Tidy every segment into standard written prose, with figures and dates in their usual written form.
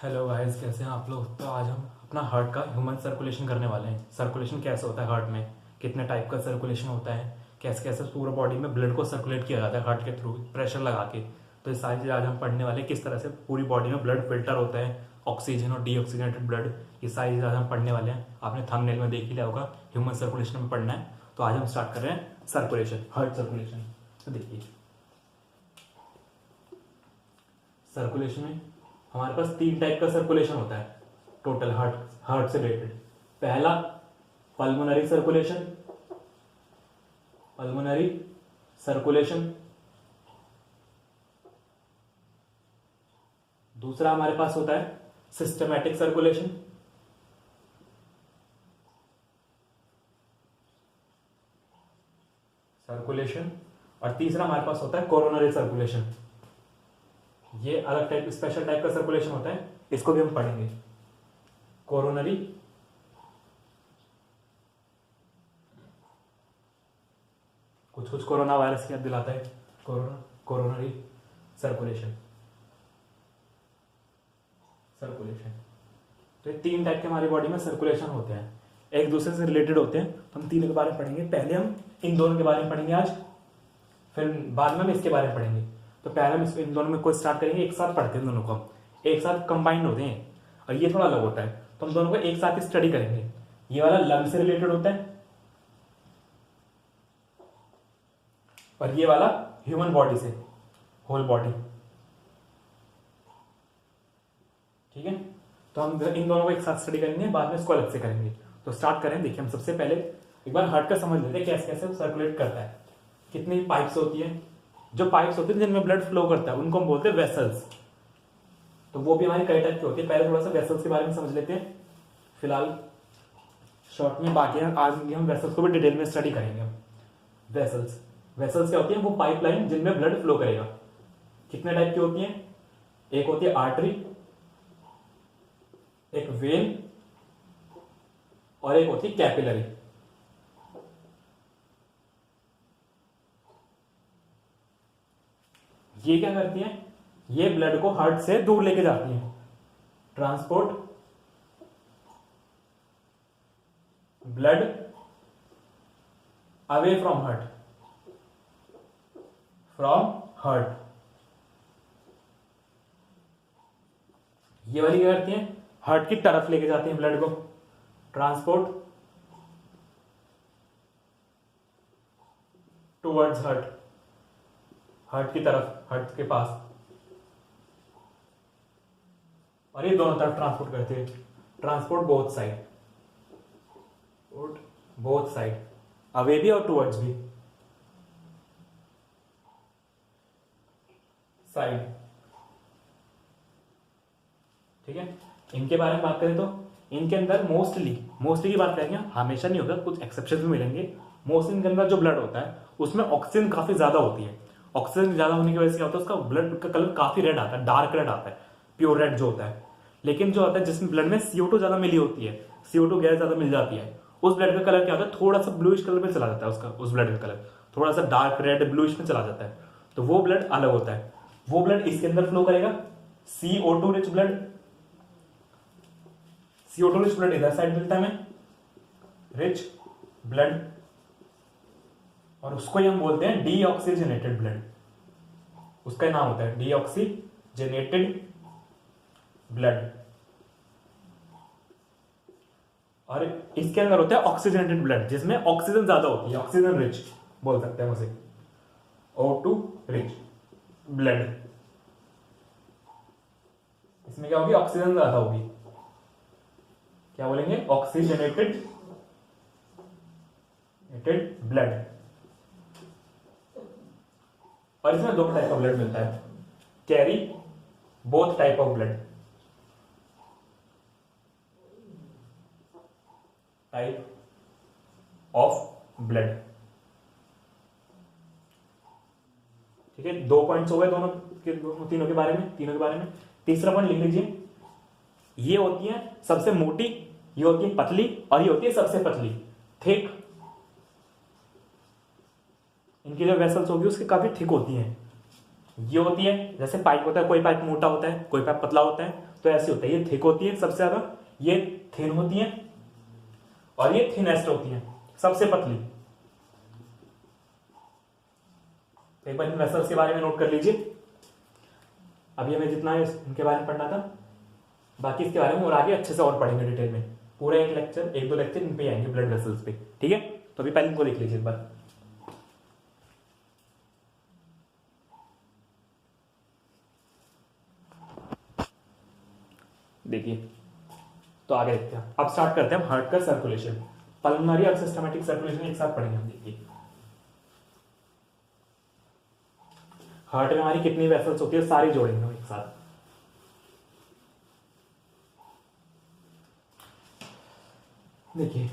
Hello guys, कैसे हैं आप लोग। तो आज हम अपना हार्ट का ह्यूमन सर्कुलेशन करने वाले हैं। सर्कुलेशन कैसे होता है हार्ट में, कितने टाइप का सर्कुलेशन होता है, कैसे कैसे पूरा बॉडी में ब्लड को सर्कुलेट किया जाता है हार्ट के थ्रू प्रेशर लगा के। तो ये सारी चीज़ आज हम पढ़ने वाले हैं, किस तरह से पूरी बॉडी में ब्लड फिल्टर होता है, ऑक्सीजन और डीऑक्सीजनेटेड ब्लड। ये सारी चीज़ आज हम पढ़ने वाले हैं। आपने थंबनेल में देख ही लिया होगा, ह्यूमन सर्कुलेशन में पढ़ना है। तो आज हम स्टार्ट कर रहे हैं सर्कुलेशन, हार्ट सर्कुलेशन। तो देखिए, सर्कुलेशन में हमारे पास 3 टाइप का सर्कुलेशन होता है टोटल हार्ट हार्ट से रिलेटेड। पहला पल्मोनरी सर्कुलेशन, पल्मोनरी सर्कुलेशन। दूसरा हमारे पास होता है सिस्टमैटिक सर्कुलेशन, सर्कुलेशन। और तीसरा हमारे पास होता है कोरोनरी सर्कुलेशन। ये अलग टाइप, स्पेशल टाइप का सर्कुलेशन होता है, इसको भी हम पढ़ेंगे। कोरोनरी, कुछ कुछ कोरोना वायरस की याद दिलाता है। Coronary circulation, circulation. तो ये 3 टाइप के हमारी बॉडी में सर्कुलेशन होते हैं, एक दूसरे से रिलेटेड होते हैं। तो हम तीनों के बारे में पढ़ेंगे। पहले हम इन दोनों के बारे में पढ़ेंगे आज, फिर बाद में हम इसके बारे में पढ़ेंगे। तो पहले हम इन दोनों में को स्टार्ट करेंगे। एक साथ पढ़ते हैं दोनों को, हम एक साथ कंबाइंड होते हैं और ये थोड़ा अलग होता है। तो हम दोनों को एक साथ स्टडी करेंगे। ये वाला लंग से रिलेटेड होता है और ये वाला ह्यूमन बॉडी से, होल बॉडी। ठीक है, तो हम इन दोनों को एक साथ स्टडी करेंगे, बाद में इसको अलग से करेंगे। तो स्टार्ट करें। देखिए, हम सबसे पहले एक बार हार्ट का समझ लेते हैं कैसे कैसे सर्कुलेट करता है। कितनी पाइप्स होती है, जो पाइप्स होती है जिनमें ब्लड फ्लो करता है उनको हम बोलते हैं वेसल्स। तो वो भी हमारी कई टाइप की होती है। पहले थोड़ा सा वेसल्स के बारे में समझ लेते हैं फिलहाल शॉर्ट में, बाकी आज हम वेसल्स को भी डिटेल में स्टडी करेंगे। वेसल्स, वेसल्स क्या होती है? वो पाइपलाइन जिनमें ब्लड फ्लो करेगा। कितने टाइप की होती है? एक होती है आर्टरी, एक वेन और एक होती है कैपिलरी। ये क्या करती हैं? ये ब्लड को हार्ट से दूर लेके जाती हैं, transport blood away from heart, from heart. ये वाली क्या करती हैं? हार्ट की तरफ लेके जाती हैं ब्लड को, ट्रांसपोर्ट टुवर्ड्स हार्ट, हार्ट की तरफ, हार्ट के पास। और ये दोनों तरफ ट्रांसपोर्ट करती है, transport both side, both side, away भी और टुवर्ड्स भी, साइड। ठीक है, इनके बारे में बात करें तो इनके अंदर मोस्टली की बात करेंगे, हमेशा नहीं होगा, कुछ एक्सेप्शन भी मिलेंगे। मोस्टली इनके अंदर जो ब्लड होता है उसमें ऑक्सीजन काफी ज्यादा होती है। ऑक्सीजन ज्यादा होने की वजह से क्या होता है? उसका ब्लड का कलर काफी रेड आता है, डार्क रेड आता है, प्योर रेड जो होता है। लेकिन जो होता है जिसमें ब्लड में CO2 ज्यादा मिली होती है, CO2 गैस ज्यादा मिल जाती है, उस ब्लड का कलर क्या होता है? थोड़ा सा ब्लूइश कलर में चला जाता है। उसका उस ब्लड का कलर थोड़ा सा डार्क रेड ब्लूइश में चला जाता है। तो वो ब्लड अलग होता है। वो ब्लड इसके अंदर फ्लो करेगा, CO2 rich blood. CO2 rich blood इधर साइड मिलता है हमें, रिच ब्लड, और उसको ही हम बोलते हैं डीऑक्सीजनेटेड ब्लड। उसका नाम होता है डीऑक्सीजनेटेड ब्लड। और इसके अंदर होता है ऑक्सीजनेटेड ब्लड, जिसमें ऑक्सीजन ज्यादा होती है, ऑक्सीजन रिच बोल सकते हैं उसे, O2 रिच ब्लड। इसमें क्या होगी? ऑक्सीजन ज्यादा होगी, क्या बोलेंगे? Oxygenated blood. और इसमें 2 टाइप का ब्लड मिलता है, carry both type of blood, type of blood. ठीक है, 2 पॉइंट्स हो गए दोनों के, तीनों के बारे में। तीसरा पॉइंट लिख लीजिए, ये होती है सबसे मोटी, ये होती है पतली, और ये होती है सबसे पतली, थिक। इनकी जो वेसल्स होगी उसकी काफी थिक होती हैं। ये होती है जैसे पाइप होता है, कोई पाइप मोटा होता है, कोई पाइप पतला होता है। तो ऐसी होता है, ये थिक होती है सबसे ज्यादा, ये थिन होती है, और ये थिनेस्ट होती है, सबसे पतली। एक बार इन वेसल्स के बारे में नोट कर लीजिए। अभी हमें जितना है इनके बारे में पढ़ना था, बाकी इसके बारे में और आगे अच्छे से और पढ़ेंगे डिटेल में। पूरा एक लेक्चर, एक दो लेक्चर इन पे आएंगे, ब्लड वेसल्स पे, ठीक है। तो अभी पहले इनको देख लीजिए एक बार। देखिए, तो आगे देखते हैं। अब स्टार्ट करते हैं हम हार्ट का सर्कुलेशन। पल्मोनरी और सिस्टमैटिक सर्कुलेशन एक साथ पढ़ेंगे हम। देखिए, हार्ट में हमारी कितनी वेसल्स होती है, सारी जोड़ेंगे हम एक साथ। देखिए,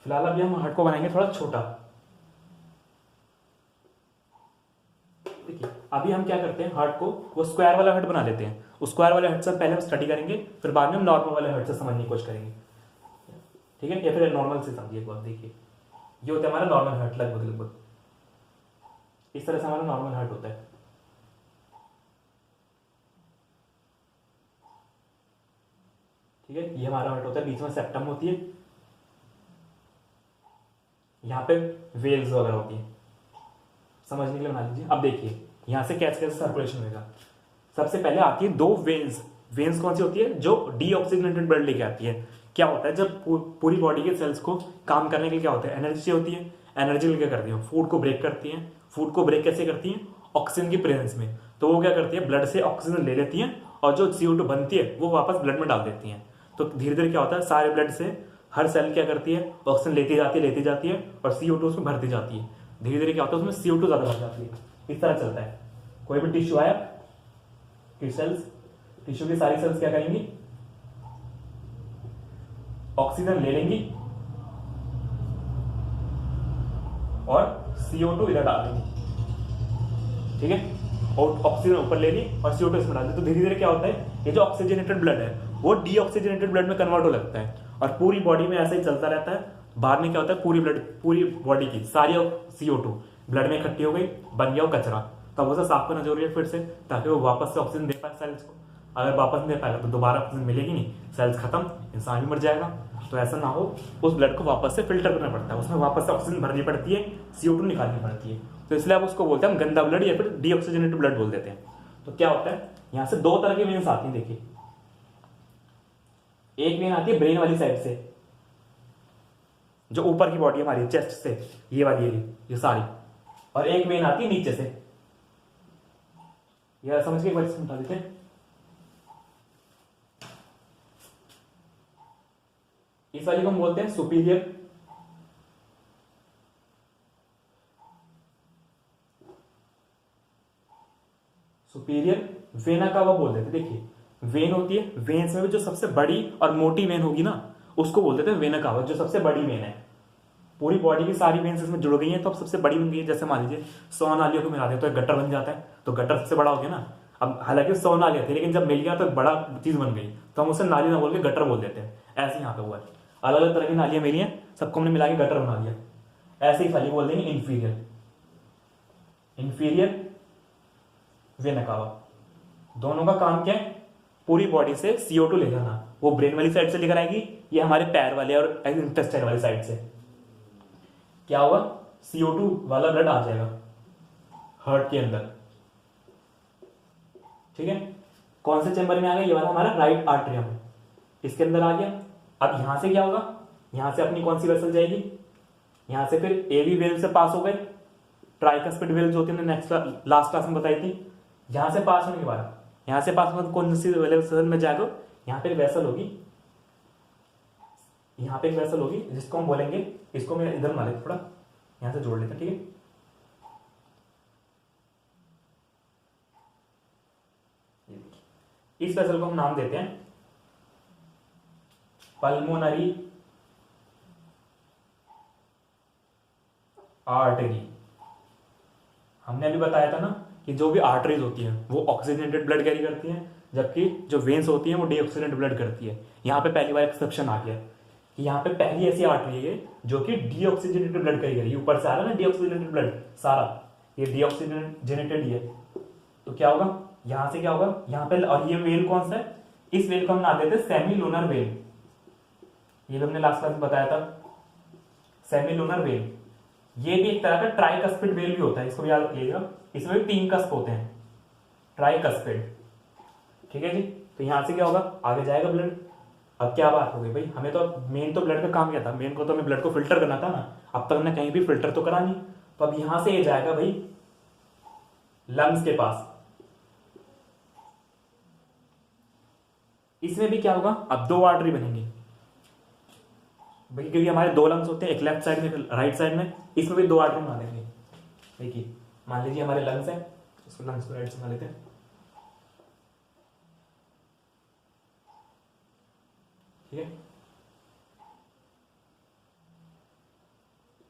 फिलहाल अभी हम हार्ट को बनाएंगे थोड़ा छोटा। देखिए, अभी हम क्या करते हैं, हार्ट को वो स्क्वायर वाला हार्ट बना देते हैं। उस स्क्वायर वाले हार्ट से पहले हम स्टडी करेंगे, फिर बाद में हम नॉर्मल वाले हार्ट से समझने की कोशिश करेंगे, ठीक है। या फिर नॉर्मल से समझिए एक बार। देखिए, ये होता है हमारा नॉर्मल हार्ट, लगभग इस तरह से हमारा नॉर्मल हार्ट होता है। ठीक है, ये हमारा हार्ट होता है, बीच में सेप्टम होती है, यहाँ पे वेल्स वगैरह होती है, समझने के लिए बना लीजिए। अब देखिए, यहाँ से कैसे कैसे सर्कुलेशन होगा। सबसे पहले आती है दो वेन्स। वेन्स कौन सी होती है, जो डीऑक्सीजनेटेड ब्लड लेके आती है। क्या होता है, जब पूरी बॉडी के सेल्स को काम करने के लिए क्या होता है, एनर्जी होती है, एनर्जी लेके करती है, फूड को ब्रेक करती है। फूड को ब्रेक कैसे करती है, ऑक्सीजन की प्रेजेंस में। तो वो क्या करती है, ब्लड से ऑक्सीजन ले लेती है, और जो CO2 बनती है वो वापस ब्लड में डाल देती है। तो धीरे धीरे क्या होता है, सारे ब्लड से हर सेल क्या करती है, ऑक्सीजन लेती जाती है, और CO2 उसमें भरती जाती है। धीरे धीरे क्या होता है, उसमें CO2 ज्यादा भर जाती है। इस तरह चलता है। कोई भी टिश्यू आया, टिश्यू की सारी सेल्स क्या करेंगी, ऑक्सीजन ले लेंगी और CO2 इधर डाल देंगी, ठीक है। और ऑक्सीजन ऊपर ले ली और CO2 इसमें डाल दी। तो धीरे धीरे क्या होता है, ये जो ऑक्सीजनेटेड ब्लड है वो डीऑक्सीजनेटेड ब्लड में कन्वर्ट हो लगता है, और पूरी बॉडी में ऐसा ही चलता रहता है। बाद में क्या होता है, पूरी बॉडी की सारी CO2 ब्लड में इकट्ठी हो गई, बन गया वो कचरा। तब उसे साफ करना जरूरी है फिर से, ताकि वो वापस से ऑक्सीजन दे पाए सेल्स को। अगर वापस नहीं दे पाएगा तो दोबारा ऑक्सीजन मिलेगी नहीं, सेल्स खत्म, इंसान भी मर जाएगा। तो ऐसा ना हो, उस ब्लड को वापस से फिल्टर करना पड़ता है, उसमें वापस से ऑक्सीजन भरनी पड़ती है, CO2 निकालनी पड़ती है। तो इसलिए आप उसको बोलते हैं हम गंदा ब्लड, या फिर डीऑक्सीजनेटेड ब्लड बोल देते हैं। तो क्या होता है, यहां से दो तरह की वेन्स आती है। देखिए, एक वेन आती है ब्रेन वाली साइड से, जो ऊपर की बॉडी हमारी चेस्ट से, ये वाली ये सारी, और एक वेन आती है नीचे से। यह समझ के एक बार समझा देते हैं। इस वाली को हम बोलते हैं सुपीरियर, वेना कावा बोल देते हैं। देखिए, वेन होती है, वेन्स में भी जो सबसे बड़ी और मोटी वेन होगी ना, उसको बोल देते हैं वेना कावा, जो सबसे बड़ी वेन है। पूरी बॉडी की सारी वेन्स इसमें जुड़ गई हैं, तो अब सबसे बड़ी बन गई है। जैसे मान लीजिए 100 नालियों को मिला दें तो एक गटर बन जाता है, तो गटर सबसे बड़ा हो गया ना। अब हालांकि 100 नालियां थी, लेकिन जब मिल गया तो बड़ा चीज बन गई, तो हम उसे नाली ना बोल के गटर बोल देते हैं। ऐसे यहाँ पे हुआ है, अलग अलग तरह की नालियां मिली हैं, सबको हमने मिला के गटर बना दिया। ऐसे ही खाली बोल देंगे इंफीरियर वेना कावा। दोनों का काम क्या है, पूरी बॉडी से CO2 ले जाना। वो ब्रेन वाली साइड से लेकर आएगी, ये हमारे पैर वाले और इंटेस्टाइन वाली साइड से। क्या होगा, CO2 वाला ब्लड आ जाएगा हार्ट के अंदर, ठीक है। कौन से चैम्बर में आ गया, ये वाला हमारा राइट आर्टरियम, इसके अंदर आ गया। अब यहां से क्या होगा, यहां से अपनी कौन सी वेसल जाएगी, यहां से फिर एवी वेल से पास हो गए। ट्राइकस्पिड वेल जो होती है, नेक्स्ट लास्ट क्लास में बताई थी। यहां से पास होने के बाद, यहां से पास होने कौन सी वेसल में जाएगा, यहां पे एक वेसल होगी, यहां पे एक वेसल होगी, जिसको हम बोलेंगे, इसको मैं इधर मान लेते, थोड़ा यहां से जोड़ लेते हैं, ठीक है। इस वेसल को हम नाम देते हैं पल्मोनरी आर्टरी। हमने अभी बताया था ना कि जो भी आर्टरीज होती हैं वो ऑक्सीजनेटेड ब्लड कैरी करती हैं, जबकि जो वेन्स होती हैं वो डीऑक्सीजनेटेड ब्लड करती है। यहाँ पे पहली बार एक्सेप्शन आ गया कि यहाँ पे पहली ऐसी आर्टरी है जो कि डीऑक्सीजनेटेड ब्लड कैरी करेगी। ऊपर से आ रहा है ना डीऑक्सीजनेटेड ब्लड सारा, ये डीऑक्सीजनेटेड ही है। तो क्या होगा, यहां से क्या होगा, यहाँ पे, और ये वेन कौन सा है, इस वेल को हम नाम देते हैं सेमी लूनर वेल। ये भी हमने लास्ट क्लास में बताया था, सेमी लूनर वेल। ये भी एक तरह का ट्राइकस्पिड वेल भी होता है, इसको भी याद रखिएगा। इसमें भी 3 कस्प होते हैं, ट्राइकस्पिड। ठीक है जी। तो यहां से क्या होगा, आगे जाएगा ब्लड। अब क्या बात हो गई भाई, हमें तो मेन तो ब्लड का काम क्या था, मेन को तो हमें ब्लड को फिल्टर करना था ना। अब तक हमने कहीं भी फिल्टर तो करा नहीं, तो अब यहां से ये जाएगा भाई लंग्स के पास। इसमें भी क्या होगा, अब 2 आर्टरी बनेंगे भाई, क्योंकि हमारे 2 लंग्स होते हैं, एक लेफ्ट साइड में एक राइट साइड में। इसमें भी 2 आर्टरी बना देंगे। देखिए मान लीजिए हमारे लंग्स है, इसको लंग्स को राइट से बना लेते हैं। ठीक है,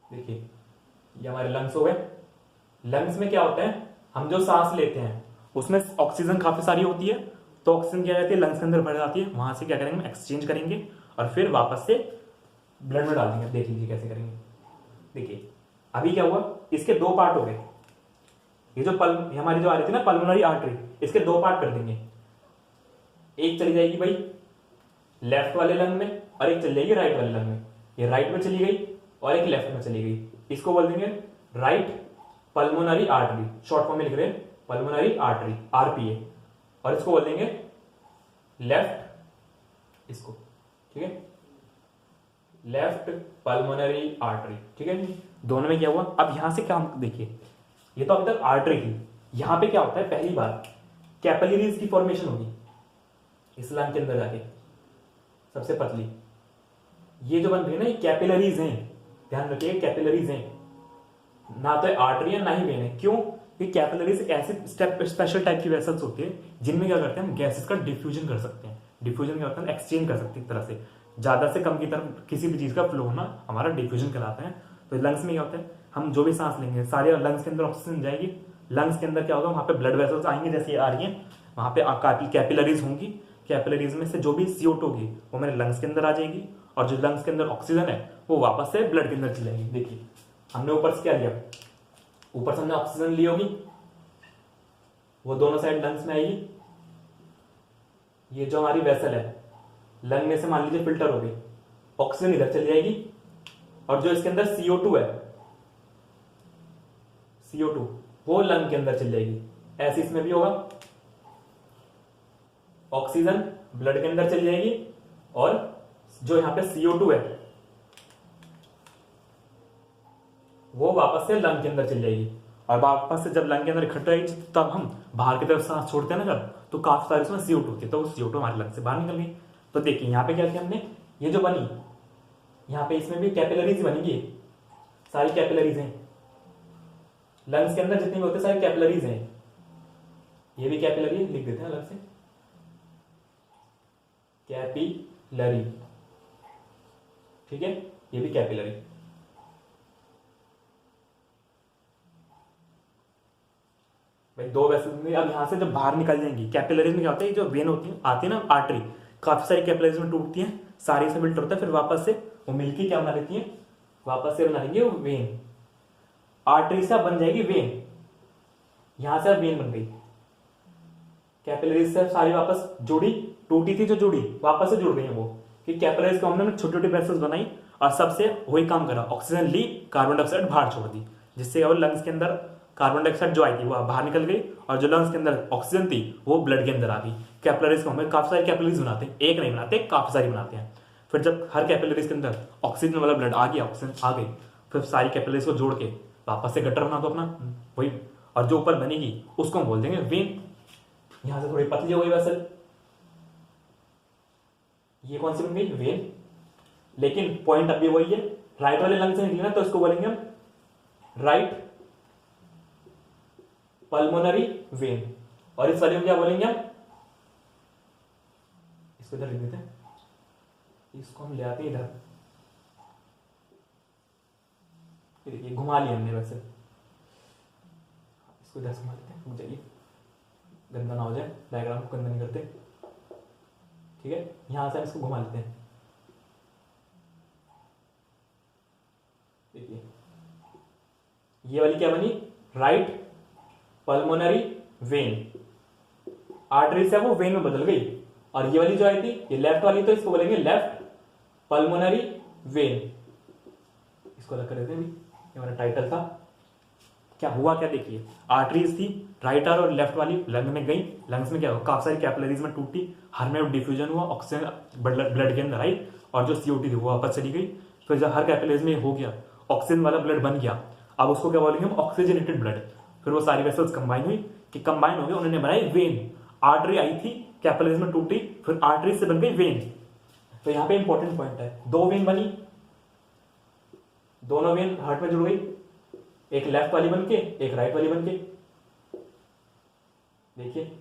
देखिए ये हमारे लंग्स हो गए। लंग्स में क्या होता है, हम जो सांस लेते हैं उसमें ऑक्सीजन काफी सारी होती है, तो ऑक्सीजन क्या रहती है लंग्स के अंदर भर जाती है। वहां से क्या करेंगे, हम एक्सचेंज करेंगे और फिर वापस से ब्लड में डाल देंगे। देख लीजिए कैसे करेंगे। देखिए अभी क्या हुआ, इसके 2 पार्ट हो गए। ये जो हमारी जो आ रही थी ना पल्मोनरी आर्टरी, इसके 2 पार्ट कर देंगे। एक चली जाएगी भाई लेफ्ट वाले लंग में और एक चली जाएगी राइट वाले लंग में। ये राइट में चली गई और एक लेफ्ट में चली गई। इसको बोल देंगे right pulmonary artery, short form में लिख रहे हैं पल्मोनरी आर्टरी, आरपीए। और इसको बोल देंगे लेफ्ट, इसको ठीक है लेफ्ट पल्मोनरी आर्टरी। ठीक है जी। दोनों में क्या हुआ, अब यहां से क्या देखिए, ये तो अभी तक आर्टरी थी। यहां पे क्या होता है, पहली बार कैपिलरीज की फॉर्मेशन होगी इस लंग के अंदर जाके, सबसे पतली। ये जो बन रही है ना, ये कैपिलरीज हैं, ध्यान रखिए कैपिलरीज हैं, ना तो आर्टरी है ना ही वेन है। क्यों, कि कैपिलरीज एक ऐसी स्पेशल टाइप की वेसल्स होती है जिनमें क्या करते हैं, हम गैसेस का डिफ्यूजन कर सकते हैं। डिफ्यूजन क्या होता है, एक्सचेंज कर सकते हैं एक तरह से, ज्यादा से कम की तरफ किसी भी चीज का फ्लो होना हमारा डिफ्यूजन कहलाता है। तो लंग्स में क्या होता है, हम जो भी सांस लेंगे सारी लंग्स के अंदर ऑक्सीजन जाएगी। लंग्स के अंदर क्या होगा, वहां पे ब्लड वेसल्स आएंगे, जैसे ये आ रही है, वहां पे कैपिलरीज होंगी। कैपिलरीज में से जो भी CO2 होगी वो मेरे लंग्स के अंदर आ जाएगी, और जो लंग्स के अंदर ऑक्सीजन है वो वापस से ब्लड के अंदर चली जाएगी। देखिए हमने ऊपर से क्या लिया, ऊपर से हमने ऑक्सीजन ली होगी, वो दोनों साइड लंग्स में आएगी। ये जो हमारी वेसल है, लंग में से मान लीजिए फिल्टर हो गई, ऑक्सीजन इधर चली जाएगी, और जो इसके अंदर CO2 है, CO2 वो लंग के अंदर चली जाएगी। ऐसे इसमें भी होगा, ऑक्सीजन ब्लड के अंदर चली जाएगी, और जो यहां पे CO2 है वो वापस से लंग के अंदर चली जाएगी। और वापस से जब लंग के अंदर इकट्ठा होगी, तब हम बाहर की तरफ सांस छोड़ते हैं ना जब, तो काफी सारी उसमें CO2 होती है, तो वो CO2 हमारे लंग से बाहर निकल गई। तो देखिए यहाँ पे क्या किया हमने, ये जो बनी, यहाँ पे इसमें भी कैपिलरीज बनेंगी, सारी कैपिलरीज हैं लंग्स के अंदर, जितने भी होते हैं सारी कैपिलरीज हैं। ये भी कैपिलरी लिख देते हैं अलग से, कैपिलरी। ठीक है, ये भी कैपिलरी। भाई 2 वेसल में, अब यहां से जब बाहर निकल जाएंगी कैपिलरीज में क्या होता है, जो वेन होती है आती है ना आर्टरी, काफी सारी कैपिलरीज में टूटती हैं, सारी से फिल्टर होता है, फिर वापस से वो मिलके क्या बना लेती है, वापस से बना लेंगे वो वेन। आर्टरी से अब बन जाएगी वेन, यहां से अब वेन बन गई। कैपिलरीज से सारी वापस जुड़ी, टूटी थी जो जुड़ी, वापस से जुड़ गई है वो, कि कैपिलरीज को हमने छोटी छोटी वेसल्स बनाई और सबसे वही काम करा, ऑक्सीजन ली, कार्बन डाइऑक्साइड बाहर छोड़ दी, जिससे वो लंग्स के अंदर कार्बन डाइऑक्साइड जो आई थी वो बाहर निकल गई, और जो लंग्स के अंदर ऑक्सीजन थी वो ब्लड के अंदर आ गई। कैपिलरीज को हमें काफी सारी कैपिलरीज बनाते हैं, एक नहीं बनाते, काफी सारी बनाते हैं। फिर जब हर कैपिलरीज के अंदर ऑक्सीजन वाला ब्लड आ गया, ऑक्सीजन आ गई, फिर सारी कैपिलरीज को जोड़ के वापस से गटर बना दो अपना वही, और जो ऊपर बनेगी उसको हम बोल देंगे वेन। यहां से थोड़ी पतली हो गई वेसल, ये कौन सी बन गई, वेन। लेकिन पॉइंट अभी वही है, राइट वाले लंग से निकली ना, तो इसको बोलेंगे हम राइट पल्मोनरी वेन। और इस वाले को क्या बोलेंगे हम, इसको इधर लिख देते हैं, इसको हम ले आते हैं इधर, देखिए घुमा लिया हमने वैसे, इसको इधर घुमा लेते हैं, रुक जाइए गंदा ना हो जाए, डायग्राम को गंदा नहीं करते। ठीक है, यहां से हम इसको घुमा लेते हैं, देखिए ये वाली क्या बनी, राइट पल्मोनरी वेन। आर्टरी से वो वेन में बदल गई, और ये वाली जो आई थी ये लेफ्ट वाली, तो इसको बोलेंगे लेफ्ट पल्मोनरी वेन। इसको अलग कर देते हैं, ये हमारा टाइटल था। क्या हुआ क्या देखिए, आर्टरीज थी राइट आर और लेफ्ट वाली लंग में गई, लंग्स में क्या हुआ, काफी सारी कैपिलरीज में टूटी, हर में डिफ्यूजन हुआ, ऑक्सीजन ब्लड के अंदर आई और जो CO2 थी वो वापस चली गई। फिर जब हर कैपिलरीज में हो गया, ऑक्सीजन वाला ब्लड बन गया, अब उसको क्या बोलेंगे हम, ऑक्सीजनेटेड ब्लड। फिर वो सारी वेसल्स कंबाइन हुई, कि कंबाइन हो गए, उन्होंने बनाई वेन। आर्टरी आई थी, कैपिलरीज में टूटी, फिर आर्टरी से बन गई वेन। तो यहाँ पे इंपॉर्टेंट पॉइंट है, दो वेन बनी, दोनों वेन हार्ट में जुड़ गई, एक लेफ्ट वाली बन के एक राइट वाली बन के। देखिए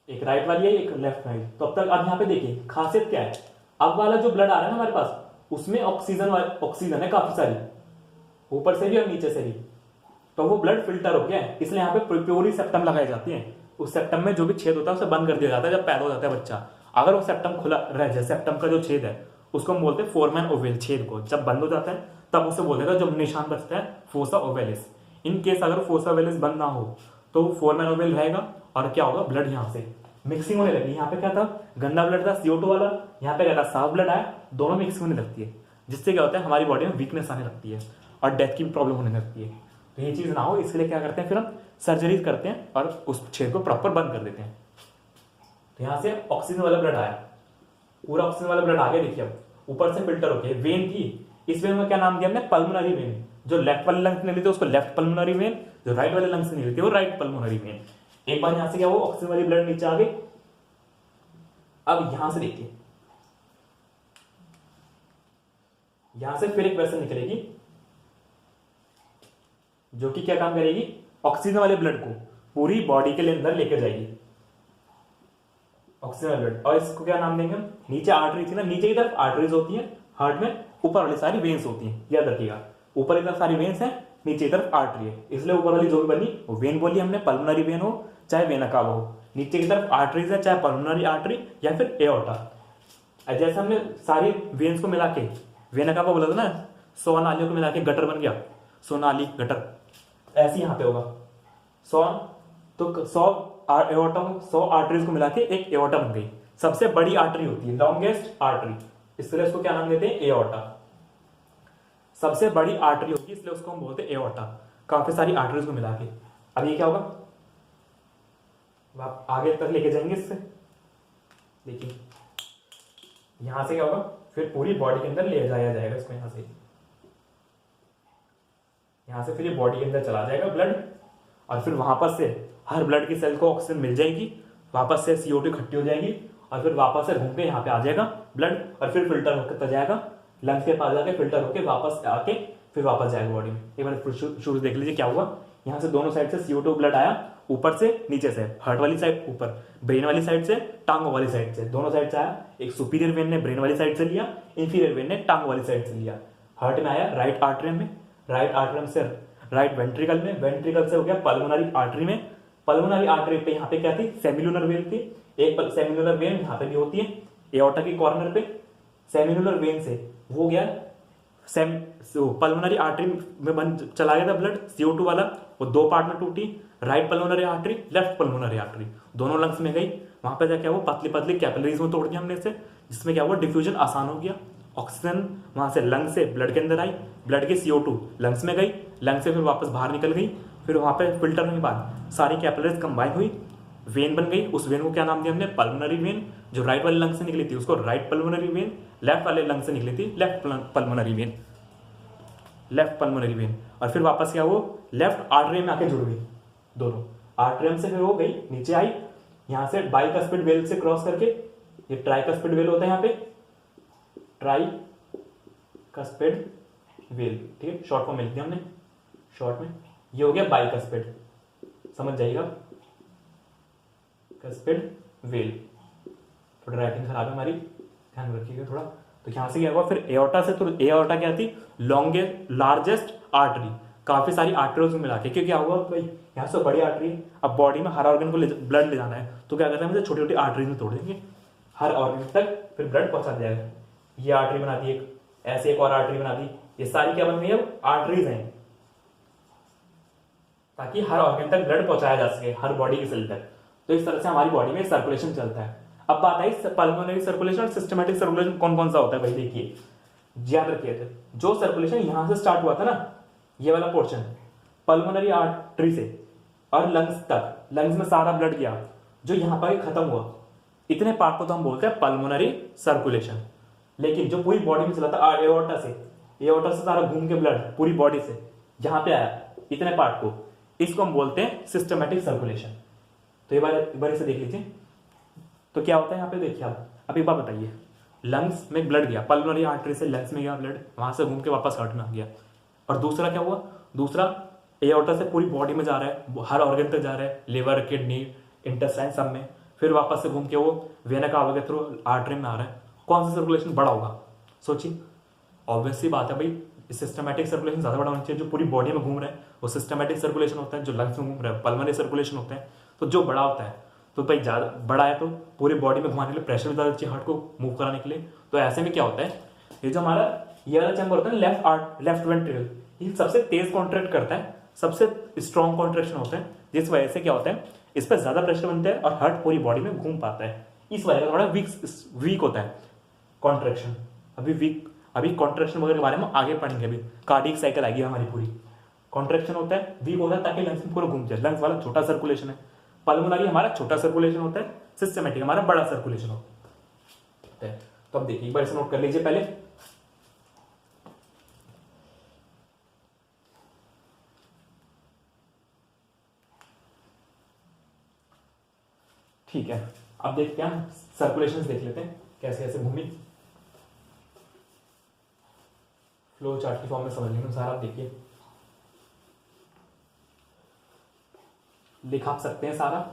एक राइट वाली है, एक लेफ्ट वाली। तो अब तक अब यहां पे देखिए खासियत क्या है, अब वाला जो ब्लड आ रहा है ना हमारे पास, उसमें ऑक्सीजन है काफी सारी, ऊपर से भी और नीचे से भी। तो वो ब्लड फिल्टर हो गया है, इसलिए यहाँ पे प्योरी सेप्टम लगाई जाती है। उस सेप्टम में जो भी छेद होता है उसे बंद कर दिया जाता है जब पैदा हो जाता है बच्चा। अगर वो सेप्टम खुला रह जाए, सेप्टम का जो छेद है उसको हम बोलते हैं फोरमैन ओवेल छेद को, जब बंद हो जाता है तब उसे बोल देगा, जब निशान बचता है फोसा ओवेलिस। इन केस अगर फोसा ओवेलिस बंद ना हो तो फोरमैन ओवेल रहेगा, और क्या होगा, ब्लड यहाँ से मिक्सिंग होने लगी। यहाँ पे क्या था, गंदा ब्लड था CO2 वाला, यहाँ पे क्या था, साफ ब्लड आया, दोनों मिक्सिंग होने लगती है, जिससे क्या होता है हमारी बॉडी में वीकनेस आने लगती है और डेथ की प्रॉब्लम होने लगती है। तो ये चीज ना हो इसके लिए क्या करते हैं, फिर हम सर्जरी करते हैं और उस छेद को प्रॉपर बंद कर देते हैं। तो यहाँ से ऑक्सीजन वाला ब्लड आया, पूरा ऑक्सीजन वाला ब्लड आ गया। देखिए अब ऊपर से फिल्टर होके वेन थी, इस वेन में क्या नाम दिया हमने, पल्मोनरी वेन। जो लेफ्ट वाले लंग्स में निकलती है उसको लेफ्ट पल्मोनरी वेन, जो राइट वाले लंग्स में निकलती है वो राइट पल्मोनरी वेन। एक बार यहां से क्या वो ऑक्सीजन वाली ब्लड नीचे आ गई। अब यहां से देखिए, यहां से फिर एक वेसल निकलेगी जो कि क्या काम करेगी, ऑक्सीजन वाले ब्लड को पूरी बॉडी के अंदर लेकर जाएगी, ऑक्सीजन ब्लड। और इसको क्या नाम देंगे हम, नीचे आर्टरी थी ना, नीचे की तरफ आर्टरीज होती है हार्ट में, ऊपर वाली सारी वेन्स होती हैं, याद रखिएगा। ऊपर की तरफ सारी वेन्स हैं, नीचे की तरफ आर्टरी है, इसलिए ऊपर वाली जो भी बनी वो वेन बोली हमने, पल्मोनरी वेन हो चाहे वेना कावा हो। नीचे की तरफ आर्टरीज है, चाहे पल्मोनरी आर्टरी या फिर एओर्टा। जैसे हमने सारी वेन्स को मिला के वेना कावा बोला था ना, 100 नालियों को मिला के गटर बन गया, 100 नाली गटर, ऐसे यहाँ पे होगा 100, तो 100 एओर्टा, 100 आर्टरीज को मिला के एक एओर्टा बन गई। सबसे बड़ी आर्टरी होती है, लॉन्गेस्ट आर्टरी, इसलिए उसको क्या नाम देते हैं, एओर्टा। सबसे बड़ी आर्टरी होती है इसलिए उसको हम बोलते हैं एओर्टा, काफी सारी आर्टरीज को मिला के। अब ये क्या होगा, आप आगे तक लेके जाएंगे इससे, देखिए यहां से क्या होगा, फिर पूरी बॉडी के अंदर ले जाया जाएगा इसको, यहां से फिर ये बॉडी के अंदर चला जाएगा ब्लड, और फिर वहां पर से हर ब्लड की सेल को ऑक्सीजन मिल जाएगी, वापस से CO2 इकट्ठी हो जाएगी, और फिर वापस से घूम के यहाँ पे आ जाएगा ब्लड, और फिर फिल्टर होकर जाएगा लंग्स के पास, जाके फिल्टर होकर वापस आके फिर वापस जाएगा बॉडी में। एक बार शुरू देख लीजिए क्या हुआ, यहाँ से दोनों साइड से CO2 ब्लड आया, ऊपर से नीचे से, हार्ट वाली साइड ऊपर, ब्रेन वाली साइड से, टांगों वाली साइड से, दोनों साइड से आया। एक सुपीरियर वेन ने ब्रेन वाली साइड से लिया, इंफीरियर वेन ने टांगों वाली साइड से लिया। हार्ट में आया राइट आर्टरी में, राइट आर्टरी से राइट वेंट्रिकल में, वेंट्रिकल से हो गया पल्मोनरी आर्टरी में, पल्मोनरी आर्टरी पे यहाँ पे क्या थी, सेमिलुनर वेन थी, एक सेमिलुनर वेन यहाँ पे भी होती है एओर्टा की कॉर्नर पे, सेमिलुनर वेन से वो गया पल्मोनरी आर्टरी में बन चला गया था ब्लड, CO2 वाला, वो दो पार्ट में टूटी, right pulmonary artery, left pulmonary artery, दोनों लंग्स में गई। वहां पे क्या वो पतली पतली कैपिलरीज में तोड़ दिया हमने इसे, जिसमें क्या हुआ, डिफ्यूजन आसान हो गया, ऑक्सीजन वहां से लंग से ब्लड के अंदर आई, ब्लड की CO2 लंग्स में गई, लंग से फिर वापस बाहर निकल गई, फिर वहां पे फिल्टर होने के बाद सारी कैपिलरीज कंबाइन हुई, वेन बन गई। उस वेन को क्या नाम दिया हमने, पल्मोनरी वेन। जो राइट वाले लंग से निकली थी उसको राइट पल्मोनरी वेन, लेफ्ट वाले लंग से निकली थी left pulmonary vein, left pulmonary vein. और फिर वापस क्या वो लेफ्ट आर्टरी में आके जुड़ गई, दोनों आर्टरियम से फिर वो गई नीचे आई, यहां से बाइकस्पिड वेल से क्रॉस करके, ये ट्राइकस्पिड वेल होता है यहाँ पे, ट्राइकस्पिड वेल, ठीक है, शॉर्ट फॉर्म लिख दिया हमने शॉर्ट में, ये हो गया बाइकस्पिड, समझ जाइएगा, कस्पिड वेल। थोड़ा राइटिंग खराब है हमारी, ध्यान रखिएगा थोड़ा। तो यहां से क्या हुआ, फिर एओर्टा से, तो एओर्टा क्या थी, लार्जेस्ट आर्टरी, काफी सारी आर्टरीज में मिला के, क्योंकि क्या हुआ भाई, यहाँ से बड़ी आर्टरी, अब बॉडी में हर ऑर्गन को ब्लड ले जाना है, तो क्या करते हैं, छोटी छोटी आर्टरीज में तोड़ देंगे, हर ऑर्गन तक फिर ब्लड पहुंचा जाएगा। ये आर्टरी बना दी एक, ऐसे एक और आर्टरी बना दी, ये सारी क्या बन गई, अब आर्टरीज हैं, ताकि हर ऑर्गन तक ब्लड पहुंचाया जा सके, हर बॉडी की सेल तक। तो इस तरह से हमारी बॉडी में सर्कुलेशन चलता है। अब बात आई पल्मोनरी सर्कुलेशन और सिस्टमेटिक सर्कुलेशन कौन कौन सा होता है भाई, देखिए याद रखिए थे। जो सर्कुलेशन यहां से स्टार्ट हुआ था ना, ये वाला पोर्शन पल्मोनरी आर्टरी से और लंग्स तक, लंग्स में सारा ब्लड गया, जो यहां पर खत्म हुआ, इतने पार्ट को तो हम बोलते हैं पल्मोनरी सर्कुलेशन। लेकिन जो पूरी बॉडी में चला था एओर्टा से सारा घूम के ब्लड पूरी बॉडी से जहां पे आया, इतने पार्ट को, इसको हम बोलते हैं सिस्टमेटिक सर्कुलेशन। तो एक बार इसे देख लीजिए। तो क्या होता है यहाँ पे, देखिए आप अब एक बात बताइए, लंग्स में ब्लड गया, पल्मोनरी आर्टरी से लंग्स में गया ब्लड, वहां से घूम के वापस हार्ट में आ गया। और दूसरा क्या हुआ, दूसरा एओर्टा से पूरी बॉडी में जा रहा है, हर ऑर्गन तक जा रहा है, लिवर, किडनी, इंटेस्टाइन, सब में। फिर वापस से घूम के वो वेना कावा के थ्रू आर्टरी में आ रहा है। कौन सा सर्कुलेशन बड़ा होगा, सोचिए। ऑब्वियसली बात है भाई, सिस्टमेटिक सर्कुलेशन ज्यादा बड़ा होना चाहिए। जो पूरी बॉडी में घूम रहा है वो सिस्टमेटिक सर्कुलेशन होता है, जो लंग्स में घूम रहा है पल्मोनरी सर्कुलेशन होता है। तो जो बड़ा होता है, तो भाई ज्यादा बड़ा है तो पूरी बॉडी में घुमाने के लिए प्रेशर भी ज्यादा चाहिए, हार्ट को मूव कराने के लिए। तो ऐसे में क्या होता है, ये जो हमारा ये वाला चैम्बर होता है लेफ्ट वेंट्रिकल, ये सबसे तेज कॉन्ट्रैक्ट करता है, सबसे स्ट्रॉन्ग कॉन्ट्रैक्शन होता है, जिस वजह से क्या होता है, इस पर ज्यादा प्रेशर बनता है और हार्ट पूरी बॉडी में घूम पाता है। इस वजह से थोड़ा वीक होता है कॉन्ट्रैक्शन। अभी कॉन्ट्रैक्शन वगैरह के बारे में आगे पढ़ेंगे। अभी कार्डियक साइकिल आएगी हमारी पूरी। कॉन्ट्रैक्शन होता है, वीक होता है, ताकि लंग्स में पूरा घूम जाए। लंग्स वाला छोटा सर्कुलेशन है, पल्मोनरी हमारा छोटा सर्कुलेशन होता है, सिस्टमेटिक हमारा बड़ा सर्कुलेशन होता है। तो अब देखिए एक बार इसे नोट कर लीजिए पहले। ठीक है, अब देखते हैं सर्कुलेशन देख लेते हैं कैसे कैसे घूमी। फ्लो चार्ट की फॉर्म में समझ लेंगे सारा। आप देखिए, लिख आप सकते हैं सारा,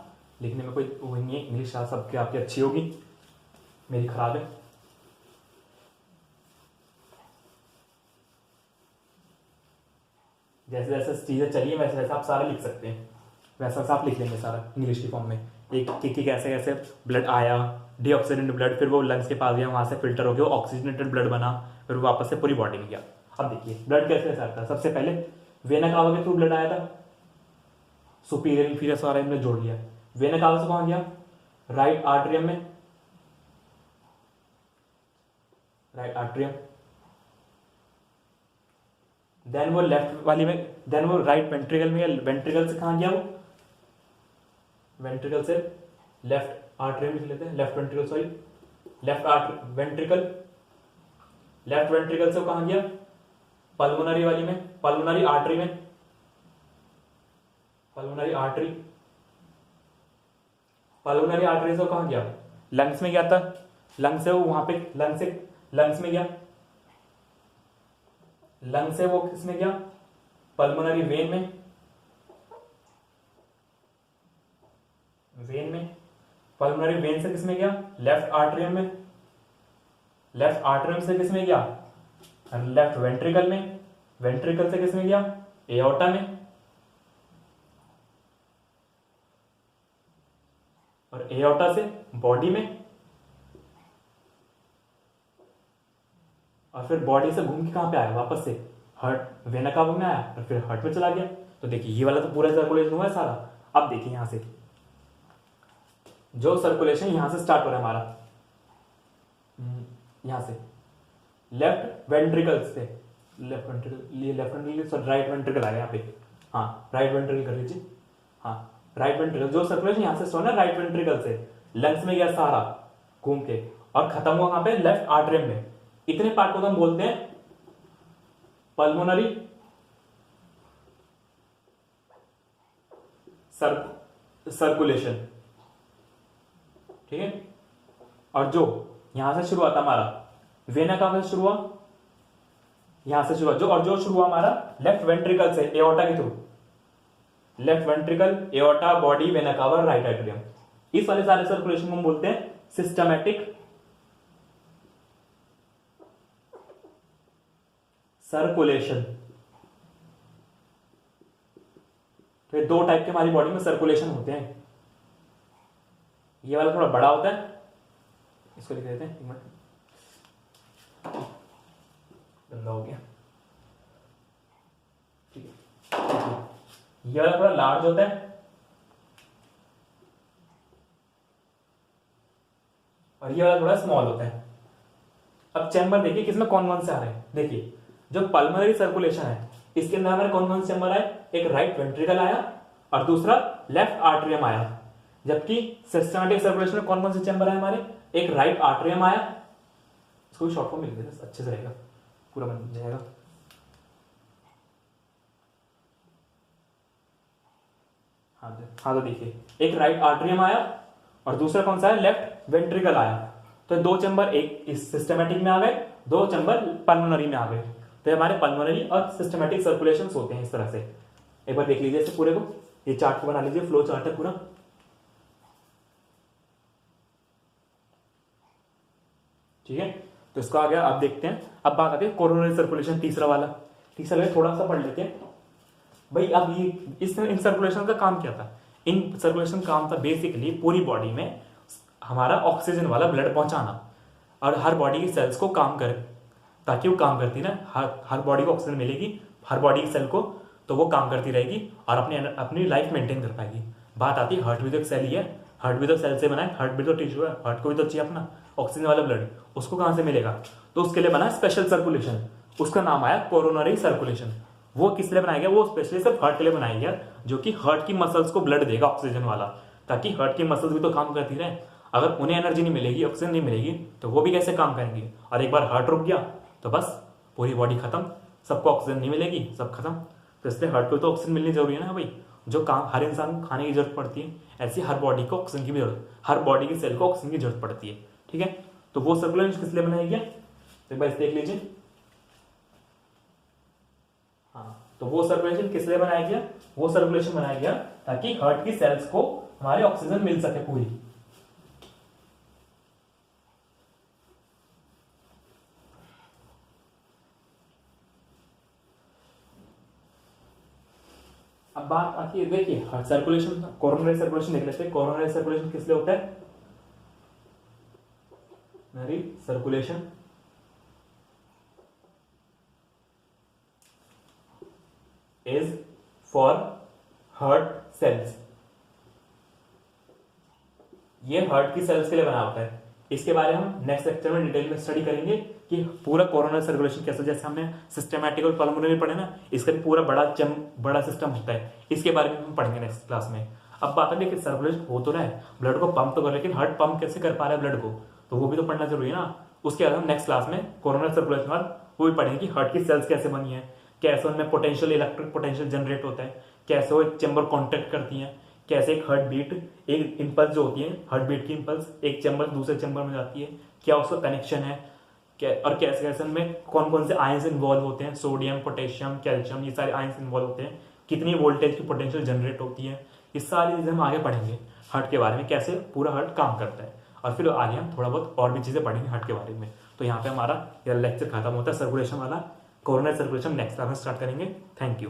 लिखने में कोई वो नहीं है। इंग्लिश सबकी आपकी अच्छी होगी, मेरी खराब है। जैसे जैसे चीजें चलिए वैसे वैसे आप सारा लिख सकते हैं, वैसा वैसा आप लिख लेंगे सारा इंग्लिश की फॉर्म में। एक कि कैसे कैसे ब्लड आया, डीऑक्सीजनेटेड ब्लड, फिर वो लंग्स के पास गया, वहां से फिल्टर हो गया, ऑक्सीजनेटेड ब्लड बना, फिर वो वापस से पूरी बॉडी में गया। अब देखिए ब्लड कैसे कैसे आता है। सबसे पहले वेना कावा के थ्रू ब्लड आया था, सुपीरियर इंफीरियर सारा इनमें जोड़ लिया। वेना कावा से कहां गया, राइट आर्ट्रियम में, राइट आर्ट्रियम। देन वो लेफ्ट वाली में, देन वो राइट वेंट्रिकल में, वेंट्रिकल से कहां गया, वो वेंट्रिकल से लेफ्ट आर्ट्रियम लिख लेते हैं, left ventricle, sorry left ventricle, left ventricle से कहां गया, पल्मोनरी वाली में, पल्मोनरी आर्टरी में, पल्मोनरी आर्टरी, पल्मोनरी आर्टरी से कहां गया, लंग्स में गया था, लंग्स से वो वहां पे लंग्स में गया, लंग से वो किसमें गया, पल्मोनरी वेन में, वेन में, पल्मोनरी वेन से किसमें गया, लेफ्ट आर्टरियम में, लेफ्ट आर्टरियम से किसमें गया, लेफ्ट वेंट्रिकल में, वेंट्रिकल से किसमें गया, एओर्टा में, और एओर्टा से बॉडी में, और फिर बॉडी से घूम के कहां पे आया, वापस से हार्ट, वेना कावा में आया और फिर हार्ट में चला गया। तो देखिए ये वाला तो पूरा सर्कुलेशन हुआ है सारा। अब देखिए यहां से जो सर्कुलेशन यहां से स्टार्ट हो रहा है हमारा, यहां से लेफ्ट वेंट्रिकल से, लेफ्ट वेंट्रिकल, राइट वेंट्रिकल आया यहाँ पे, हाँ राइट वेंट्रिकल कर लीजिए, हाँ राइट वेंट्रिकल, जो सर्कुलेशन यहां से स्टार्ट है राइट वेंट्रिकल से लंग्स में गया सारा घूम के और खत्म हुआ वहां पे लेफ्ट आर्टरियम में। इतने पार्ट को हम बोलते हैं पल्मोनरी सर्कुलेशन, ठीक है। और जो यहां से शुरू हुआ था हमारा वेना कावा से शुरू हुआ, यहां से शुरू हुआ जो, और जो शुरू हुआ हमारा लेफ्ट वेंट्रिकल से एओर्टा के through, left ventricle, aorta, body, vena cava, right atrium, इस वाले सारे सर्कुलेशन को हम बोलते हैं सिस्टमैटिक सर्कुलेशन। तो ये दो टाइप के हमारी बॉडी में सर्कुलेशन होते हैं। ये वाला थोड़ा बड़ा होता है, इसको लिख देते हैं, एक मिनट, गंदा हो गया, ठीक है। ये वाला थोड़ा लार्ज होता है और ये वाला थोड़ा स्मॉल होता है। अब चैम्बर देखिए किसमें कौन कौन से आ रहे हैं। देखिए जो पल्मोनरी सर्कुलेशन है इसके अंदर हमारे कौन कौन से चैम्बर आए, एक राइट वेंट्रिकल आया और दूसरा लेफ्ट आर्टरियम आया। जबकि सिस्टमैटिक सर्कुलेशन में कौन कौन से चैम्बर आए हमारे, एक राइट आर्टरियम आया, इसको भी शॉर्ट फॉर्म में लिख देते अच्छे से रहेगा, पूरा बन जाएगा। हाँ तो देखिए एक राइट आर्टरियम आया और दूसरा कौन सा है, लेफ्ट वेंट्रिकल आया। तो दो चैम्बर एक इस सिस्टमैटिक में आ गए, दो चैम्बर पल्मोनरी में आ गए। तो हमारे पल्मोनरी और सिस्टमैटिक सर्कुलेशंस होते हैं इस तरह से। एक बार देख लीजिए इसे पूरे को, ये चार्ट को बना लीजिए, फ्लो चार्ट है पूरा। ठीक है, तो इसका आ गया। अब देखते हैं, अब बात आती है कोरोनरी सर्कुलेशन, तीसरा वाला थोड़ा सा पढ़ लेते हैं भाई। अब ये इन सर्कुलेशन का काम क्या था, इन सर्कुलेशन काम था बेसिकली पूरी बॉडी में हमारा ऑक्सीजन वाला ब्लड पहुंचाना और हर बॉडी की सेल्स को काम करे, ताकि वो काम करती ना, हर बॉडी को ऑक्सीजन मिलेगी, हर बॉडी की सेल को, तो वो काम करती रहेगी और अपनी लाइफ मेंटेन कर पाएगी। बात आती है हार्ट भी तो एक सेल ही है, हार्ट भी तो सेल से बना है, हार्ट भी तो टिश्यू है, हार्ट को भी तो चाहिए अपना ऑक्सीजन वाला ब्लड, उसको कहाँ से मिलेगा, तो उसके लिए बना स्पेशल सर्कुलेशन, उसका नाम आया कोरोनरी सर्कुलेशन। वो किस लिए बनाया गया, वो स्पेशली सिर्फ हार्ट के लिए बनाया गया, जो कि हार्ट की मसल्स को ब्लड देगा ऑक्सीजन वाला, ताकि हार्ट की मसल्स भी तो काम करती रहे। अगर उन्हें एनर्जी नहीं मिलेगी, ऑक्सीजन नहीं मिलेगी, तो वो भी कैसे काम करेंगे। और एक बार हार्ट रुक गया तो बस पूरी बॉडी खत्म, सबको ऑक्सीजन नहीं मिलेगी, सब खत्म। तो इसलिए हार्ट को तो ऑक्सीजन मिलनी जरूरी है ना भाई, जो काम हर इंसान को खाने की जरूरत पड़ती है, ऐसी हर बॉडी को ऑक्सीजन की भी जरूरत, हर बॉडी की सेल को ऑक्सीजन की जरूरत पड़ती है। ठीक है, तो वो सर्कुलेशन किस लिए बनाया गया, तो एक बार देख लीजिए। हाँ, तो वो सर्कुलेशन किस लिए बनाया गया, वो सर्कुलेशन बनाया गया ताकि हार्ट की सेल्स को हमारे ऑक्सीजन मिल सके पूरी। अब बात आती है, देखिए हार्ट सर्कुलेशन, कोरोनरी सर्कुलेशन देख लेते हैं। कोरोनरी सर्कुलेशन किस लिए होता है, coronary circulation is for heart cells, ये हार्ट की सेल्स के लिए बना होता है। इसके बारे में हम नेक्स्ट लेक्चर में डिटेल में स्टडी करेंगे कि पूरा कोरोनरी सर्कुलेशन कैसे, जैसे हमने सिस्टमैटिक और पल्मोनरी पढ़े ना, इसका भी पूरा बड़ा सिस्टम होता है, इसके बारे में हम पढ़ेंगे नेक्स्ट क्लास में। अब बात है कि सर्कुलेशन हो तो रहा है, ब्लड को पंप तो कर, लेकिन हार्ट पंप कैसे कर पा रहा है ब्लड को, तो वो भी तो पढ़ना जरूरी है ना। उसके बाद हम नेक्स्ट क्लास में कोरोनरी सर्कुलेशन बाद वो भी पढ़ेंगे कि हार्ट की सेल्स कैसे बनी है, कैसे उनमें पोटेंशियल, इलेक्ट्रिक पोटेंशियल जनरेट होता है, कैसे वो एक चैम्बर कॉन्टेक्ट करती है, कैसे एक हार्ट बीट, एक इंपल्स जो होती है हार्ट बीट की इंपल्स एक चैम्बर दूसरे चैम्बर में जाती है, क्या उसका कनेक्शन है, क्या और कैसे कैसे उनमें कौन कौन से आयंस इन्वॉल्व होते हैं, सोडियम, पोटेशियम, कैल्शियम, ये सारे आयंस इन्वॉल्व होते हैं, कितनी वोल्टेज की पोटेंशियल जनरेट होती है, ये सारी चीजें हम आगे पढ़ेंगे हार्ट के बारे में, कैसे पूरा हार्ट काम करता है। और फिर आगे हम थोड़ा बहुत और भी चीजें पढ़ेंगे हार्ट के बारे में। तो यहाँ पे हमारा यह लेक्चर खत्म होता है सर्कुलेशन वाला। कोरोनरी सर्कुलेशन नेक्स्ट क्लास में स्टार्ट करेंगे। Thank you.